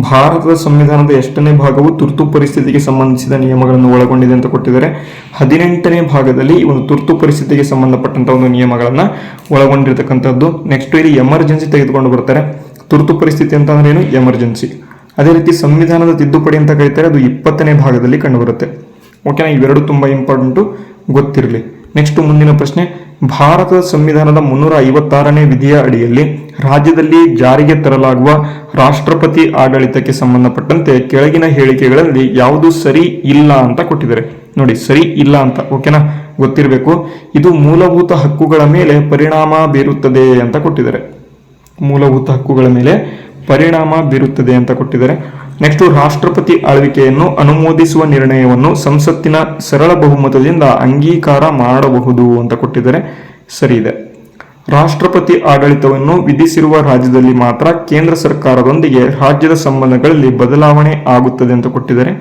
ಭಾರತದ ಸಂವಿಧಾನದ ಎಷ್ಟನೇ ಭಾಗವು ತುರ್ತು ಪರಿಸ್ಥಿತಿಗೆ ಸಂಬಂಧಿಸಿದ ನಿಯಮಗಳನ್ನು ಒಳಗೊಂಡಿದೆ ಅಂತ ಕೊಟ್ಟಿದ್ದಾರೆ. 18ನೇ ಭಾಗದಲ್ಲಿ ಈ ಒಂದು ತುರ್ತು ಪರಿಸ್ಥಿತಿಗೆ ಸಂಬಂಧಪಟ್ಟಂತ ಒಂದು ನಿಯಮಗಳನ್ನ ಒಳಗೊಂಡಿರ್ತಕ್ಕಂಥದ್ದು. ನೆಕ್ಸ್ಟ್ ಇಲ್ಲಿ ಎಮರ್ಜೆನ್ಸಿ ತೆಗೆದುಕೊಂಡು ಬರ್ತಾರೆ. ತುರ್ತು ಪರಿಸ್ಥಿತಿ ಅಂತ ಅಂದ್ರೆ ಏನು, ಎಮರ್ಜೆನ್ಸಿ. ಅದೇ ರೀತಿ ಸಂವಿಧಾನದ ತಿದ್ದುಪಡಿ ಅಂತ ಕರೀತಾರೆ, ಅದು 20ನೇ ಭಾಗದಲ್ಲಿ ಕಂಡುಬರುತ್ತೆ. ಓಕೆನಾ, ಇವೆರಡು ತುಂಬಾ ಇಂಪಾರ್ಟೆಂಟು, ಗೊತ್ತಿರಲಿ. ನೆಕ್ಸ್ಟ್ ಮುಂದಿನ ಪ್ರಶ್ನೆ, ಭಾರತದ ಸಂವಿಧಾನದ 356ನೇ ವಿಧಿಯ ಅಡಿಯಲ್ಲಿ ರಾಜ್ಯದಲ್ಲಿ ಜಾರಿಗೆ ತರಲಾಗುವ ರಾಷ್ಟ್ರಪತಿ ಆಡಳಿತಕ್ಕೆ ಸಂಬಂಧಪಟ್ಟಂತೆ ಕೆಳಗಿನ ಹೇಳಿಕೆಗಳಲ್ಲಿ ಯಾವುದು ಸರಿ ಇಲ್ಲ ಅಂತ ಕೊಟ್ಟಿದ್ದಾರೆ. ನೋಡಿ, ಸರಿ ಇಲ್ಲ ಅಂತ, ಓಕೆನಾ, ಗೊತ್ತಿರಬೇಕು. ಇದು ಮೂಲಭೂತ ಹಕ್ಕುಗಳ ಮೇಲೆ ಪರಿಣಾಮ ಬೀರುತ್ತದೆ ಅಂತ ಕೊಟ್ಟಿದ್ದಾರೆ. ಮೂಲಭೂತ ಹಕ್ಕುಗಳ ಮೇಲೆ ಪರಿಣಾಮ ಬೀರುತ್ತದೆ ಅಂತ ಕೊಟ್ಟಿದ್ದಾರೆ. ನೆಕ್ಸ್ಟ್, ರಾಷ್ಟ್ರಪತಿ ಆಳ್ವಿಕೆಯನ್ನು ಅನುಮೋದಿಸುವ ನಿರ್ಣಯವನ್ನು ಸಂಸತ್ತಿನ ಸರಳ ಬಹುಮತದಿಂದ ಅಂಗೀಕಾರ ಮಾಡಬಹುದು ಅಂತ ಕೊಟ್ಟಿದ್ದಾರೆ. ಸರಿ ಇದೆ. ರಾಷ್ಟ್ರಪತಿ ಆಡಳಿತವನ್ನು ವಿಧಿಸಿರುವ ರಾಜ್ಯದಲ್ಲಿ ಮಾತ್ರ ಕೇಂದ್ರ ಸರ್ಕಾರದೊಂದಿಗೆ ರಾಜ್ಯದ ಸಂಬಂಧಗಳಲ್ಲಿ ಬದಲಾವಣೆ ಆಗುತ್ತದೆ ಅಂತ ಕೊಟ್ಟಿದ್ದಾರೆ.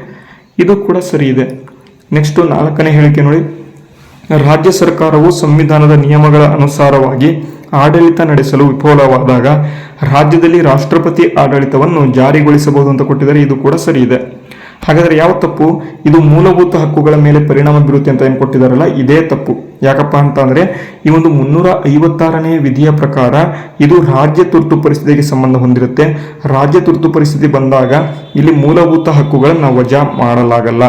ಇದು ಕೂಡ ಸರಿ ಇದೆ. ನೆಕ್ಸ್ಟ್ 4ನೇ ಹೇಳಿಕೆ ನೋಡಿ, ರಾಜ್ಯ ಸರ್ಕಾರವು ಸಂವಿಧಾನದ ನಿಯಮಗಳ ಅನುಸಾರವಾಗಿ ಆಡಳಿತ ನಡೆಸಲು ವಿಫಲವಾದಾಗ ರಾಜ್ಯದಲ್ಲಿ ರಾಷ್ಟ್ರಪತಿ ಆಡಳಿತವನ್ನು ಜಾರಿಗೊಳಿಸಬಹುದು ಅಂತ ಕೊಟ್ಟಿದ್ದಾರೆ. ಇದು ಕೂಡ ಸರಿ ಇದೆ. ಹಾಗಾದರೆ ಯಾವ ತಪ್ಪು? ಇದು ಮೂಲಭೂತ ಹಕ್ಕುಗಳ ಮೇಲೆ ಪರಿಣಾಮ ಬೀರುತ್ತೆ ಅಂತ ಏನು ಕೊಟ್ಟಿದ್ದಾರಲ್ಲ, ಇದೇ ತಪ್ಪು. ಯಾಕಪ್ಪ ಅಂತ ಅಂದ್ರೆ ಈ ಒಂದು 356ನೇ ವಿಧಿಯ ಪ್ರಕಾರ ಇದು ರಾಜ್ಯ ತುರ್ತು ಪರಿಸ್ಥಿತಿಗೆ ಸಂಬಂಧ ಹೊಂದಿರುತ್ತೆ. ರಾಜ್ಯ ತುರ್ತು ಪರಿಸ್ಥಿತಿ ಬಂದಾಗ ಇಲ್ಲಿ ಮೂಲಭೂತ ಹಕ್ಕುಗಳನ್ನು ವಜಾ ಮಾಡಲಾಗಲ್ಲ.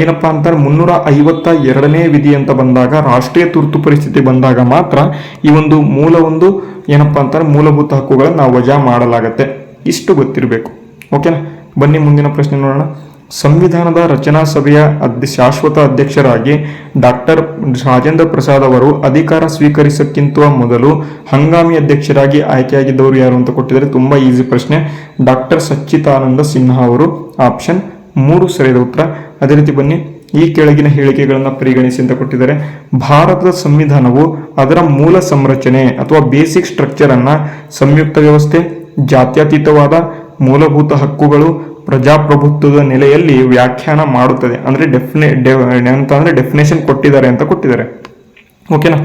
ಏನಪ್ಪಾ ಅಂತ 352ನೇ ವಿಧಿ ಅಂತ ಬಂದಾಗ, ರಾಷ್ಟ್ರೀಯ ತುರ್ತು ಪರಿಸ್ಥಿತಿ ಬಂದಾಗ ಮಾತ್ರ ಈ ಒಂದು ಏನಪ್ಪಾ ಅಂತಾರೆ ಮೂಲಭೂತ ಹಕ್ಕುಗಳನ್ನು ನಾವು ವಜಾ ಮಾಡಲಾಗತ್ತೆ. ಇಷ್ಟು ಗೊತ್ತಿರಬೇಕು. ಓಕೆನಾ? ಬನ್ನಿ ಮುಂದಿನ ಪ್ರಶ್ನೆ ನೋಡೋಣ. ಸಂವಿಧಾನದ ರಚನಾ ಸಭೆಯ ಶಾಶ್ವತ ಅಧ್ಯಕ್ಷರಾಗಿ ಡಾಕ್ಟರ್ ರಾಜೇಂದ್ರ ಪ್ರಸಾದ್ ಅವರು ಅಧಿಕಾರ ಸ್ವೀಕರಿಸಕ್ಕಿಂತ ಮೊದಲು ಹಂಗಾಮಿ ಅಧ್ಯಕ್ಷರಾಗಿ ಆಯ್ಕೆಯಾಗಿದ್ದವರು ಯಾರು ಅಂತ ಕೊಟ್ಟಿದ್ದಾರೆ. ತುಂಬಾ ಈಸಿ ಪ್ರಶ್ನೆ. ಡಾಕ್ಟರ್ ಸಚ್ಚಿದಾನಂದ ಸಿನ್ಹಾ ಅವರು. ಆಪ್ಷನ್ 3 ಸರಿಯಾದ ಉತ್ತರ. ಅದೇ ರೀತಿ ಬನ್ನಿ, ಈ ಕೆಳಗಿನ ಹೇಳಿಕೆಗಳನ್ನು ಪರಿಗಣಿಸಿ ಅಂತ ಕೊಟ್ಟಿದ್ದಾರೆ. ಭಾರತದ ಸಂವಿಧಾನವು ಅದರ ಮೂಲ ಸಂರಚನೆ ಅಥವಾ ಬೇಸಿಕ್ ಸ್ಟ್ರಕ್ಚರ್ ಅನ್ನ ಸಂಯುಕ್ತ ವ್ಯವಸ್ಥೆ, ಜಾತ್ಯತೀತವಾದ, ಮೂಲಭೂತ ಹಕ್ಕುಗಳು, ಪ್ರಜಾಪ್ರಭುತ್ವದ ನೆಲೆಯಲ್ಲಿ ವ್ಯಾಖ್ಯಾನ ಮಾಡುತ್ತದೆ. ಅಂದ್ರೆ ಡೆಫಿನೇಷನ್ ಕೊಟ್ಟಿದ್ದಾರೆ ಅಂತ ಕೊಟ್ಟಿದ್ದಾರೆ. ಓಕೆನಾ?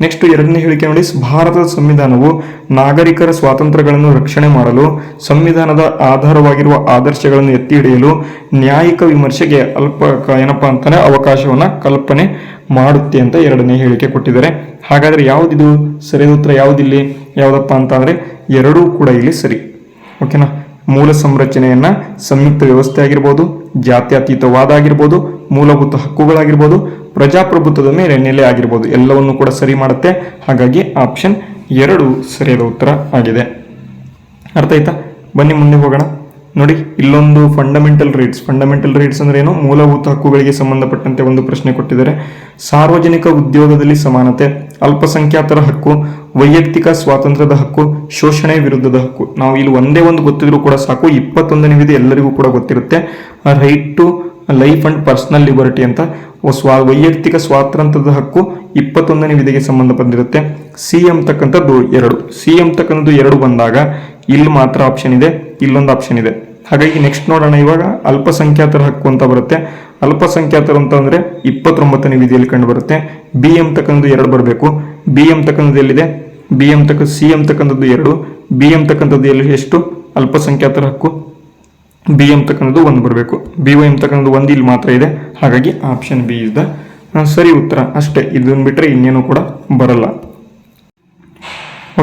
ನೆಕ್ಸ್ಟ್ 2ನೇ ಹೇಳಿಕೆ ನೋಡಿ, ಭಾರತದ ಸಂವಿಧಾನವು ನಾಗರಿಕರ ಸ್ವಾತಂತ್ರ್ಯಗಳನ್ನು ರಕ್ಷಣೆ ಮಾಡಲು, ಸಂವಿಧಾನದ ಆಧಾರವಾಗಿರುವ ಆದರ್ಶಗಳನ್ನು ಎತ್ತಿ ಹಿಡಿಯಲು, ನ್ಯಾಯಿಕ ವಿಮರ್ಶೆಗೆ ಅವಕಾಶವನ್ನ ಕಲ್ಪನೆ ಮಾಡುತ್ತೆ ಅಂತ 2ನೇ ಹೇಳಿಕೆ ಕೊಟ್ಟಿದ್ದಾರೆ. ಹಾಗಾದ್ರೆ ಯಾವುದಿದು ಸರಿಯಾದ ಉತ್ತರ? ಯಾವುದಿಲ್ಲಿ ಯಾವುದಪ್ಪ ಅಂತ ಅಂದ್ರೆ ಎರಡೂ ಕೂಡ ಇಲ್ಲಿ ಸರಿ. ಓಕೆನಾ? ಮೂಲ ಸಂರಚನೆಯನ್ನ ಸಂಯುಕ್ತ ವ್ಯವಸ್ಥೆ ಆಗಿರ್ಬೋದು, ಜಾತ್ಯತೀತವಾದ ಆಗಿರ್ಬೋದು, ಮೂಲಭೂತ ಹಕ್ಕುಗಳಾಗಿರ್ಬೋದು, ಪ್ರಜಾಪ್ರಭುತ್ವದ ಮೇಲೆ ನೆಲೆ ಆಗಿರ್ಬೋದು, ಎಲ್ಲವನ್ನು ಕೂಡ ಸರಿ ಮಾಡುತ್ತೆ. ಹಾಗಾಗಿ ಆಪ್ಷನ್ 2 ಸರಿಯಾದ ಉತ್ತರ ಆಗಿದೆ. ಅರ್ಥ ಆಯ್ತಾ? ಬನ್ನಿ ಮುಂದೆ ಹೋಗೋಣ. ನೋಡಿ, ಇಲ್ಲೊಂದು ಫಂಡಮೆಂಟಲ್ ರೈಟ್ಸ್ ಅಂದ್ರೆ ಏನು? ಮೂಲಭೂತ ಹಕ್ಕುಗಳಿಗೆ ಸಂಬಂಧಪಟ್ಟಂತೆ ಒಂದು ಪ್ರಶ್ನೆ ಕೊಟ್ಟಿದ್ದಾರೆ. ಸಾರ್ವಜನಿಕ ಉದ್ಯೋಗದಲ್ಲಿ ಸಮಾನತೆ, ಅಲ್ಪಸಂಖ್ಯಾತರ ಹಕ್ಕು, ವೈಯಕ್ತಿಕ ಸ್ವಾತಂತ್ರ್ಯದ ಹಕ್ಕು, ಶೋಷಣೆ ವಿರುದ್ಧದ ಹಕ್ಕು. ನಾವು ಇಲ್ಲಿ ಒಂದೇ ಒಂದು ಗೊತ್ತಿದ್ರು ಕೂಡ ಸಾಕು. 21ನೇ ವಿಧಿ ಎಲ್ಲರಿಗೂ ಕೂಡ ಗೊತ್ತಿರುತ್ತೆ. Right to life and personal liberty ಅಂತ ವೈಯಕ್ತಿಕ ಸ್ವಾತಂತ್ರ್ಯದ ಹಕ್ಕು 21ನೇ ವಿಧಿಗೆ ಸಂಬಂಧಪಟ್ಟಿರುತ್ತೆ. ಸಿ ಎಂತಕ್ಕಂಥದ್ದು 2 ಬಂದಾಗ ಇಲ್ಲಿ ಮಾತ್ರ ಆಪ್ಷನ್ ಇದೆ, ಇಲ್ಲೊಂದು ಆಪ್ಷನ್ ಇದೆ. ಹಾಗಾಗಿ ನೆಕ್ಸ್ಟ್ ನೋಡೋಣ. ಇವಾಗ ಅಲ್ಪಸಂಖ್ಯಾತರ ಹಕ್ಕು ಅಂತ ಬರುತ್ತೆ. ಅಲ್ಪಸಂಖ್ಯಾತರು ಅಂತ ಅಂದ್ರೆ 29ನೇ ವಿಧಿಯಲ್ಲಿ ಕಂಡು ಬರುತ್ತೆ. ಬಿ ಎಂತಕ್ಕಂಥದ್ದು 2 ಬರಬೇಕು. ಬಿ ಎಂತಕ್ಕಂಥದ್ದು ಎಲ್ಲಿದೆ? ಸಿ ಎಂತಕ್ಕಂಥದ್ದು 2, ಬಿ ಎಂತಕ್ಕಂಥದ್ದು ಎಲ್ಲಿ ಎಷ್ಟು? ಅಲ್ಪಸಂಖ್ಯಾತರ ಹಕ್ಕು. ಬಿ ಎಂತಕ್ಕಂಥದ್ದು 1 ಬರಬೇಕು. ಬಿ ವೈ ಎಂತಕ್ಕಂಥದ್ದು 1 ಇಲ್ಲಿ ಮಾತ್ರ ಇದೆ. ಹಾಗಾಗಿ ಆಪ್ಷನ್ ಬಿ ಇಸ್ ದ ಸರಿ ಉತ್ತರ. ಅಷ್ಟೇ, ಇದನ್ನು ಬಿಟ್ಟರೆ ಇನ್ನೇನು ಕೂಡ ಬರಲ್ಲ.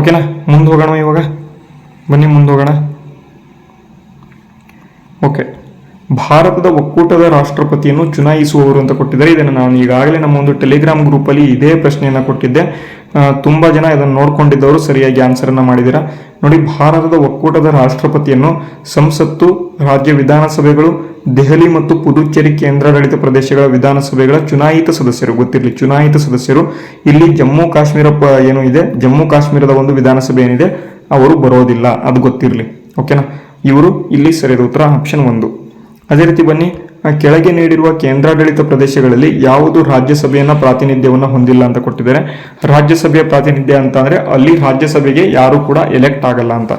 ಓಕೆನಾ? ಮುಂದೆ ಹೋಗೋಣ. ಇವಾಗ ಬನ್ನಿ ಮುಂದೆ ಹೋಗೋಣ. ಓಕೆ, ಭಾರತದ ಒಕ್ಕೂಟದ ರಾಷ್ಟ್ರಪತಿಯನ್ನು ಚುನಾಯಿಸುವವರು ಅಂತ ಕೊಟ್ಟಿದ್ದಾರೆ. ಇದನ್ನು ನಾನು ಈಗಾಗಲೇ ನಮ್ಮ ಒಂದು ಟೆಲಿಗ್ರಾಮ್ ಗ್ರೂಪಲ್ಲಿ ಇದೇ ಪ್ರಶ್ನೆಯನ್ನು ಕೊಟ್ಟಿದ್ದೆ. ತುಂಬ ಜನ ಇದನ್ನು ನೋಡ್ಕೊಂಡಿದ್ದವರು ಸರಿಯಾಗಿ ಆನ್ಸರನ್ನು ಮಾಡಿದ್ದೀರಾ. ನೋಡಿ, ಭಾರತದ ಒಕ್ಕೂಟದ ರಾಷ್ಟ್ರಪತಿಯನ್ನು ಸಂಸತ್ತು, ರಾಜ್ಯ ವಿಧಾನಸಭೆಗಳು, ದೆಹಲಿ ಮತ್ತು ಪುದುಚೇರಿ ಕೇಂದ್ರಾಡಳಿತ ಪ್ರದೇಶಗಳ ವಿಧಾನಸಭೆಗಳ ಚುನಾಯಿತ ಸದಸ್ಯರು, ಗೊತ್ತಿರಲಿ ಚುನಾಯಿತ ಸದಸ್ಯರು. ಇಲ್ಲಿ ಜಮ್ಮು ಕಾಶ್ಮೀರ ಏನು ಇದೆ, ಜಮ್ಮು ಕಾಶ್ಮೀರದ ಒಂದು ವಿಧಾನಸಭೆ ಏನಿದೆ ಅವರು ಬರೋದಿಲ್ಲ, ಅದು ಗೊತ್ತಿರಲಿ. ಓಕೆನಾ? ಇವರು ಇಲ್ಲಿ ಸರಿಯಾದ ಉತ್ತರ ಆಪ್ಷನ್ 1. ಅದೇ ರೀತಿ ಬನ್ನಿ, ಕೆಳಗೆ ನೀಡಿರುವ ಕೇಂದ್ರಾಡಳಿತ ಪ್ರದೇಶಗಳಲ್ಲಿ ಯಾವುದು ರಾಜ್ಯಸಭೆಯನ್ನ ಪ್ರಾತಿನಿಧ್ಯವನ್ನು ಹೊಂದಿಲ್ಲ ಅಂತ ಕೊಟ್ಟಿದ್ದಾರೆ. ರಾಜ್ಯಸಭೆಯ ಪ್ರಾತಿನಿಧ್ಯ ಅಂತ ಅಂದ್ರೆ ಅಲ್ಲಿ ರಾಜ್ಯಸಭೆಗೆ ಯಾರು ಕೂಡ ಎಲೆಕ್ಟ್ ಆಗಲ್ಲ ಅಂತ.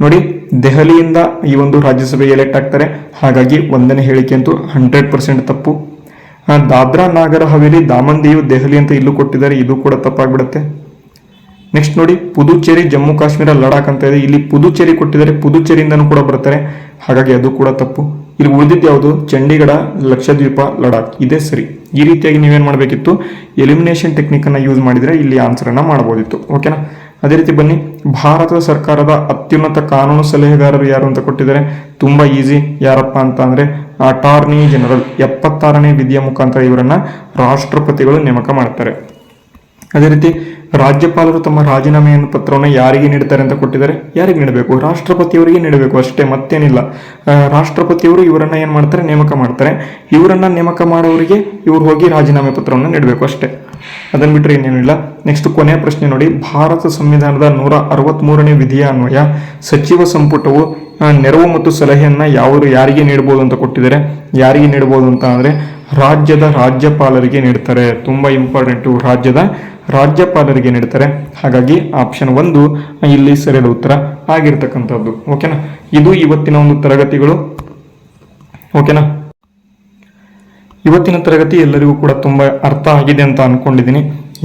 ನೋಡಿ, ದೆಹಲಿಯಿಂದ ಈ ಒಂದು ರಾಜ್ಯಸಭೆಗೆ ಎಲೆಕ್ಟ್ ಆಗ್ತಾರೆ. ಹಾಗಾಗಿ 1ನೇ ಹೇಳಿಕೆ ಅಂತೂ 100% ತಪ್ಪು. ದಾದ್ರಾ ನಾಗರ ಹವೇಲಿ, ದಾಮನ್ ದಿಯು, ದೆಹಲಿ ಅಂತ ಇಲ್ಲೂ ಕೊಟ್ಟಿದ್ದಾರೆ, ಇದು ಕೂಡ ತಪ್ಪಾಗ್ಬಿಡುತ್ತೆ. ನೆಕ್ಸ್ಟ್ ನೋಡಿ, ಪುದುಚೇರಿ, ಜಮ್ಮು ಕಾಶ್ಮೀರ, ಲಡಾಖ್ ಅಂತ ಇದೆ. ಇಲ್ಲಿ ಪುದುಚೇರಿ ಕೊಟ್ಟಿದ್ದಾರೆ, ಪುದುಚೇರಿಯಿಂದನೂ ಕೂಡ ಬರ್ತಾರೆ, ಹಾಗಾಗಿ ಅದು ಕೂಡ ತಪ್ಪು. ಇಲ್ಲಿ ಉಳಿದಿದ್ದು ಯಾವುದು? ಚಂಡೀಗಢ, ಲಕ್ಷದ್ವೀಪ, ಲಡಾಖ್, ಇದೇ ಸರಿ. ಈ ರೀತಿಯಾಗಿ ನೀವೇನು ಮಾಡಬೇಕಿತ್ತು? ಎಲಿಮಿನೇಷನ್ ಟೆಕ್ನಿಕ್ ಅನ್ನ ಯೂಸ್ ಮಾಡಿದ್ರೆ ಇಲ್ಲಿ ಆನ್ಸರ್ ಅನ್ನ ಮಾಡಬಹುದಿತ್ತು. ಓಕೆನಾ? ಅದೇ ರೀತಿ ಬನ್ನಿ, ಭಾರತ ಸರ್ಕಾರದ ಅತ್ಯುನ್ನತ ಕಾನೂನು ಸಲಹೆಗಾರರು ಯಾರು ಅಂತ ಕೊಟ್ಟಿದ್ದಾರೆ. ತುಂಬಾ ಈಸಿ. ಯಾರಪ್ಪ ಅಂತ ಅಂದ್ರೆ ಅಟಾರ್ನಿ ಜನರಲ್. 76ನೇ ವಿಧಿಯ ಮುಖಾಂತರ ಇವರನ್ನ ರಾಷ್ಟ್ರಪತಿಗಳು ನೇಮಕ ಮಾಡ್ತಾರೆ. ಅದೇ ರೀತಿ ರಾಜ್ಯಪಾಲರು ತಮ್ಮ ರಾಜೀನಾಮೆಯನ್ನು ಪತ್ರವನ್ನು ಯಾರಿಗೆ ನೀಡ್ತಾರೆ ಅಂತ ಕೊಟ್ಟಿದ್ದಾರೆ. ಯಾರಿಗೆ ನೀಡಬೇಕು? ರಾಷ್ಟ್ರಪತಿಯವರಿಗೆ ನೀಡಬೇಕು, ಅಷ್ಟೇ, ಮತ್ತೇನಿಲ್ಲ. ರಾಷ್ಟ್ರಪತಿಯವರು ಇವರನ್ನ ಏನ್ ಮಾಡ್ತಾರೆ? ನೇಮಕ ಮಾಡ್ತಾರೆ. ಇವರನ್ನ ನೇಮಕ ಮಾಡೋರಿಗೆ ಇವ್ರು ಹೋಗಿ ರಾಜೀನಾಮೆ ಪತ್ರವನ್ನು ನೀಡಬೇಕು, ಅಷ್ಟೇ. ಅದನ್ನು ಬಿಟ್ಟರೆ ಇನ್ನೇನಿಲ್ಲ. ನೆಕ್ಸ್ಟ್ ಕೊನೆಯ ಪ್ರಶ್ನೆ ನೋಡಿ, ಭಾರತ ಸಂವಿಧಾನದ 163ನೇ ವಿಧಿಯ ಅನ್ವಯ ಸಚಿವ ಸಂಪುಟವು ನೆರವು ಮತ್ತು ಸಲಹೆಯನ್ನ ಯಾರಿಗೆ ನೀಡಬಹುದು ಅಂತ ಕೊಟ್ಟಿದ್ದಾರೆ. ಯಾರಿಗೆ ನೀಡಬಹುದು ಅಂತ ಅಂದ್ರೆ ರಾಜ್ಯದ ರಾಜ್ಯಪಾಲರಿಗೆ ನೀಡ್ತಾರೆ. ತುಂಬಾ ಇಂಪಾರ್ಟೆಂಟು, ರಾಜ್ಯದ ರಾಜ್ಯಪಾಲರಿಗೆ ನೀಡ್ತಾರೆ. ಹಾಗಾಗಿ ಆಪ್ಷನ್ 1 ಇಲ್ಲಿ ಸರಿಯಾದ ಉತ್ತರ ಆಗಿರ್ತಕ್ಕಂಥದ್ದು. ಓಕೆನಾ, ಇದು ಇವತ್ತಿನ ಒಂದು ತರಗತಿಗಳು. ಓಕೆನಾ, ಇವತ್ತಿನ ತರಗತಿ ಎಲ್ಲರಿಗೂ ಕೂಡ ತುಂಬಾ ಅರ್ಥ ಆಗಿದೆ ಅಂತ ಅನ್ಕೊಂಡಿದ್ದೀನಿ.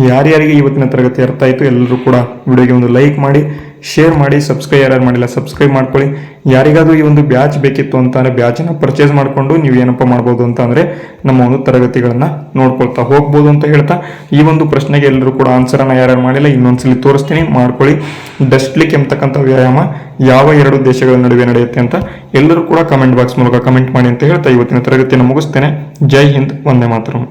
ಯಾರ್ಯಾರಿಗೆ ಇವತ್ತಿನ ತರಗತಿ ಅರ್ಥ ಆಯಿತು ಎಲ್ಲರೂ ಕೂಡ ವಿಡಿಯೋಗೆ ಒಂದು ಲೈಕ್ ಮಾಡಿ, ಶೇರ್ ಮಾಡಿ, ಸಬ್ಸ್ಕ್ರೈಬ್ ಯಾರು ಮಾಡಿಲ್ಲ ಸಬ್ಸ್ಕ್ರೈಬ್ ಮಾಡ್ಕೊಳ್ಳಿ. ಯಾರಿಗಾದ್ರೂ ಈ ಒಂದು ಬ್ಯಾಚ್ ಬೇಕಿತ್ತು ಅಂತ ಅಂದರೆ ಬ್ಯಾಚನ್ನು ಪರ್ಚೇಸ್ ಮಾಡಿಕೊಂಡು ನೀವು ಏನಪ್ಪ ಮಾಡ್ಬೋದು ಅಂತ ಅಂದರೆ ನಮ್ಮ ಒಂದು ತರಗತಿಗಳನ್ನು ನೋಡ್ಕೊಳ್ತಾ ಹೋಗ್ಬೋದು ಅಂತ ಹೇಳ್ತಾ, ಈ ಒಂದು ಪ್ರಶ್ನೆಗೆ ಎಲ್ಲರೂ ಕೂಡ ಆನ್ಸರನ್ನು ಯಾರ್ಯಾರು ಮಾಡಿಲ್ಲ ಇನ್ನೊಂದ್ಸಲಿ ತೋರಿಸ್ತೀನಿ, ಮಾಡ್ಕೊಳ್ಳಿ. ಡಸ್ಟ್ಲಿಕ್ ಎಂಬತಕ್ಕಂಥ ವ್ಯಾಯಾಮ ಯಾವ 2 ದೇಶಗಳ ನಡುವೆ ನಡೆಯುತ್ತೆ ಅಂತ ಎಲ್ಲರೂ ಕೂಡ ಕಮೆಂಟ್ ಬಾಕ್ಸ್ ಮೂಲಕ ಕಮೆಂಟ್ ಮಾಡಿ ಅಂತ ಹೇಳ್ತಾ ಇವತ್ತಿನ ತರಗತಿಯನ್ನು ಮುಗಿಸ್ತೇನೆ. ಜೈ ಹಿಂದ್, ವಂದೇ ಮಾತರಂ.